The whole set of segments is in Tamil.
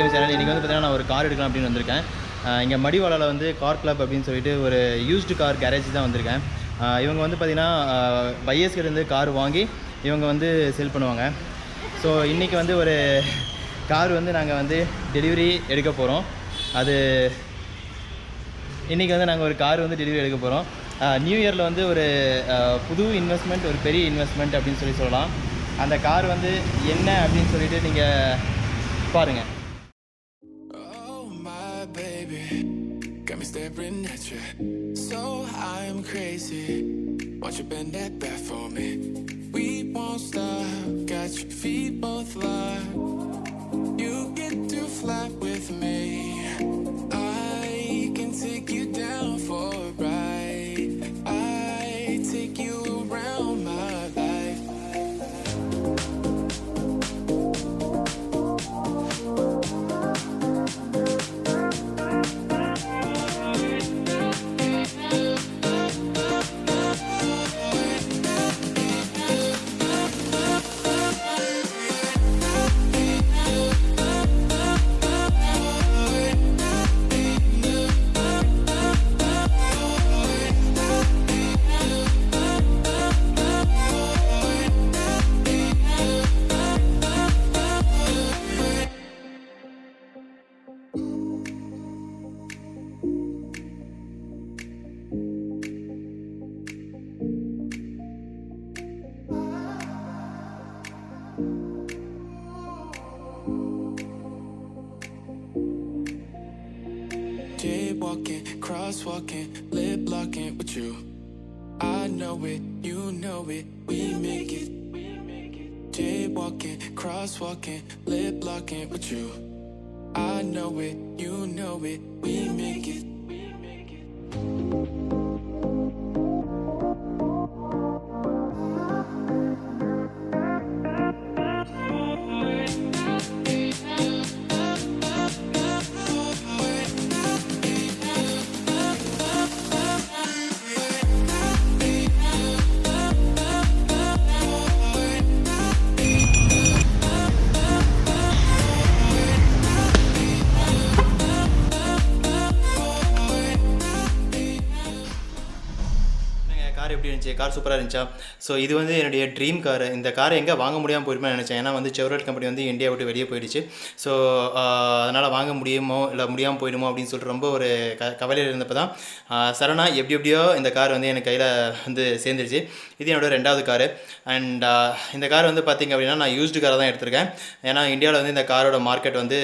SJCam channel. இன்றைக்கி வந்து பார்த்தீங்கன்னா நான் ஒரு கார் எடுக்கலாம் அப்படின்னு வந்திருக்கேன். இங்கே மடிவாளாவில் வந்து கார் கிளப் அப்படின்னு சொல்லிட்டு ஒரு யூஸ்டு கார் கேரேஜ் தான் வந்திருக்கேன். இவங்க வந்து பார்த்திங்கன்னா பையர்ஸ்கிட்டேருந்து கார் வாங்கி இவங்க வந்து செல் பண்ணுவாங்க. ஸோ இன்றைக்கி வந்து ஒரு கார் வந்து நாங்கள் வந்து டெலிவரி எடுக்க போகிறோம். அது இன்றைக்கி வந்து நாங்கள் ஒரு கார் வந்து டெலிவரி எடுக்க போகிறோம். நியூ இயரில் வந்து ஒரு புது இன்வெஸ்ட்மெண்ட், ஒரு பெரிய இன்வெஸ்ட்மெண்ட் அப்படின்னு சொல்லலாம். அந்த கார் வந்து என்ன அப்படின்னு சொல்லிட்டு நீங்கள் பாருங்கள். Got me staring at you, so I'm crazy. Won't you bend that back for me? We won't stop. Got your feet both locked. You get to fly with me. I can take you down for a ride. I take you around my life. Jaywalking, crosswalking, lip locking with you. I know it, you know it, we make it. Jaywalking, crosswalking, lip locking with you. I know it, you know it, we make it. Car எப்படி இருந்துச்சு? கார் சூப்பராக இருந்துச்சா? ஸோ இது வந்து என்னுடைய ட்ரீம் கார். இந்த காரை எங்கே வாங்க முடியாமல் போயிருமே நினச்சேன். ஏன்னா வந்து செவ்ரோலேட் கம்பெனி வந்து இந்தியா விட்டு வெளியே போயிடுச்சு. ஸோ அதனால் வாங்க முடியுமோ இல்லை முடியாமல் போயிடுமோ அப்படின்னு சொல்லிட்டு ரொம்ப ஒரு கவலையில் இருந்தப்போ தான் சரணா எப்படியோ இந்த கார் வந்து எனக்கு கையில் வந்து சேர்ந்துருச்சு. இது என்னோடய 2வது காரு. அண்ட் இந்த கார் வந்து பார்த்திங்க அப்படின்னா நான் யூஸ்டு காரை தான் எடுத்திருக்கேன். ஏன்னா இந்தியாவில் வந்து இந்த காரோட மார்க்கெட் வந்து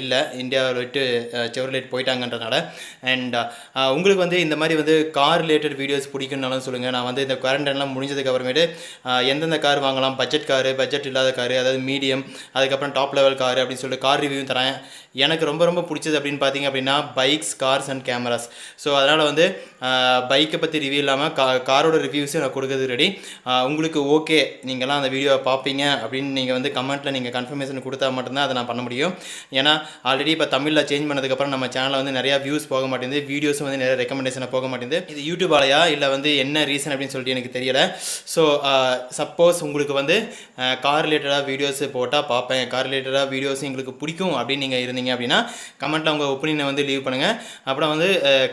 இல்லை, இந்தியாவில் விட்டு செவ்ரோலேட் போயிட்டாங்கன்றனால. அண்ட் உங்களுக்கு வந்து இந்த மாதிரி வந்து கார் ரிலேட்டட் வீடியோஸ் பிடிக்குன்னாலும் சொல்லுங்கள். நான் வந்து இந்த குவாரண்டைன்லாம் முடிஞ்சதுக்கு அப்புறமேட்டு எந்தெந்த கார் வாங்கலாம், பட்ஜெட் காரு, பட்ஜெட் இல்லாத காரு, அதாவது மீடியம், அதுக்கப்புறம் டாப் லெவல் காரு அப்படின்னு சொல்லிட்டு கார் ரிவ்யூவும் தரேன். எனக்கு ரொம்ப பிடிச்சது அப்படின்னு பார்த்தீங்க அப்படின்னா bikes, cars and cameras. So அதனால் வந்து பைக்கை பற்றி ரிவ்யூ இல்லாமல் காரோட ரிவ்யூஸும் நான் கொடுக்குறது ரெடி. உங்களுக்கு ஓகே, நீங்கள்லாம் அந்த வீடியோவை பார்ப்பீங்க அப்படின்னு நீங்கள் வந்து கமெண்ட்டில் நீங்கள் கன்ஃபர்மேஷன் கொடுத்தா மட்டும்தான் அதை நான் பண்ண முடியும். ஏன்னா ஆல்ரெடி இப்போ தமிழில் சேஞ்ச் பண்ணதுக்கப்புறம் நம்ம சேனலில் வந்து நிறையா வியூஸ் போக மாட்டேங்குது, வீடியோஸும் வந்து நிறைய ரெக்கமெண்டேஷனாக போக மாட்டேங்குது. இது யூடியூபாலையா இல்லை வந்து என்ன ரீசன் அப்படின்னு சொல்லிட்டு எனக்கு தெரியலை. ஸோ சப்போஸ் உங்களுக்கு வந்து கார் ரிலேட்டடாக வீடியோஸ் போட்டால் பார்ப்பேன், கார் ரிலேட்டடாக வீடியோஸ் எங்களுக்கு பிடிக்கும் அப்படின்னு நீங்கள் இருந்தீங்க அப்படின்னா கமெண்ட்டில் உங்கள் ஒப்பீனியனை வந்து லீவ் பண்ணுங்கள். அப்புறம் வந்து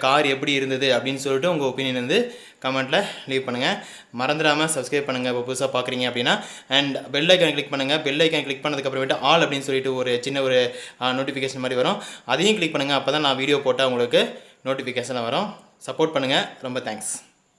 கார் எப்படி இருந்தது அப்படின்னு சொல்லிட்டு உங்கள் ஒப்பீனியன் வந்து கமெண்ட்டில் லீவ் பண்ணுங்கள். மறந்துடாமல் சப்ஸ்கிரைப் பண்ணுங்கள் இப்போ புதுசாக பார்க்குறீங்க அப்படின்னா. அண்ட் பெல் ஐக்கான் கிளிக் பண்ணுங்கள். பெல் ஐக்கான் கிளிக் பண்ணதுக்கப்புறமேட்டு ஆல் அப்படின்னு சொல்லிட்டு ஒரு சின்ன ஒரு நோட்டிஃபிகேஷன் மாதிரி வரும், அதையும் கிளிக் பண்ணுங்கள். அப்போ தான் நான் வீடியோ போட்டால் உங்களுக்கு நோட்டிஃபிகேஷன் வரும். சப்போர்ட் பண்ணுங்கள். ரொம்ப தேங்க்ஸ்.